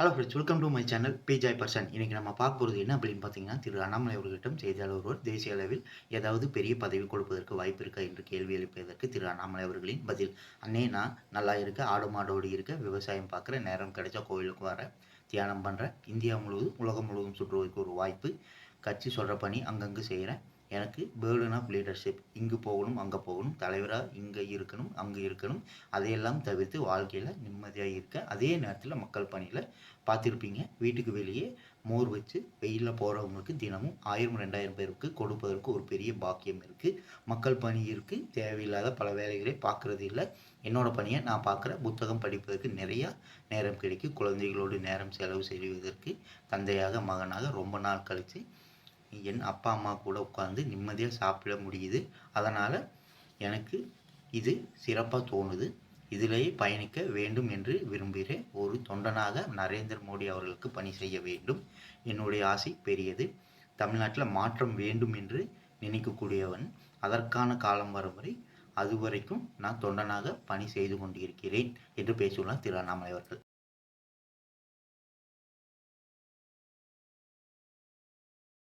Hello friends, welcome to my channel Bijoy person. இன்னைக்கு நம்ம பார்க்க போகிறது என்ன அப்படின்னு பார்த்தீங்கன்னா, திரு அண்ணாமலை அவர்களிடம் செய்தியாளர் ஒருவர் தேசிய அளவில் ஏதாவது பெரிய பதவி கொடுப்பதற்கு வாய்ப்பு இருக்கா என்று கேள்வி எழுப்பியதற்கு திரு அண்ணாமலை அவர்களின் பதில். அண்ணே, நான் நல்லா இருக்க, ஆடு மாடோடு இருக்க, விவசாயம் பார்க்குற, நேரம் கிடைச்சா கோயிலுக்கு வரேன், தியானம் பண்ணுறேன், இந்தியா முழுவதும் உலகம் முழுவதும் சுற்றுவதற்கு ஒரு வாய்ப்பு, கட்சி சொல்கிற பணி அங்கங்கே செய்கிறேன். எனக்கு பேர்டன் ஆஃப் லீடர்ஷிப், இங்கு போகணும் அங்கே போகணும், தலைவராக இங்கே இருக்கணும் அங்கே இருக்கணும், அதையெல்லாம் தவிர்த்து வாழ்க்கையில் நிம்மதியாக இருக்க, அதே நேரத்தில் மக்கள் பணியில் பார்த்துருப்பீங்க, வீட்டுக்கு வெளியே மோர் வச்சு வெயிலில் போகிறவங்களுக்கு தினமும் 1000-2000 பேருக்கு கொடுப்பதற்கு ஒரு பெரிய பாக்கியம் இருக்குது. மக்கள் பணி இருக்குது, தேவையில்லாத பல வேலைகளை பார்க்குறது இல்லை. என்னோடய பணியை நான் பார்க்குற, புத்தகம் படிப்பதற்கு நிறையா நேரம் கிடைக்கும். குழந்தைகளோடு நேரம் செலவு செய்வதற்கு தந்தையாக மகனாக ரொம்ப நாள் கழித்து என் அப்பா அம்மா கூட உட்காந்து நிம்மதியாக சாப்பிட முடியுது. அதனால் எனக்கு இது சிறப்பாக தோணுது. இதிலேயே பயணிக்க வேண்டும் என்று விரும்புகிறேன். ஒரு தொண்டனாக நரேந்திர மோடி அவர்களுக்கு பணி செய்ய வேண்டும். என்னுடைய ஆசை பெரியது. தமிழ்நாட்டில் மாற்றம் வேண்டும் என்று நினைக்கக்கூடியவன். அதற்கான காலம் வரும் வரை அதுவரைக்கும் நான் தொண்டனாக பணி செய்து கொண்டிருக்கிறேன் என்று பேசியுள்ளார் திரு அண்ணாமலை அவர்கள்.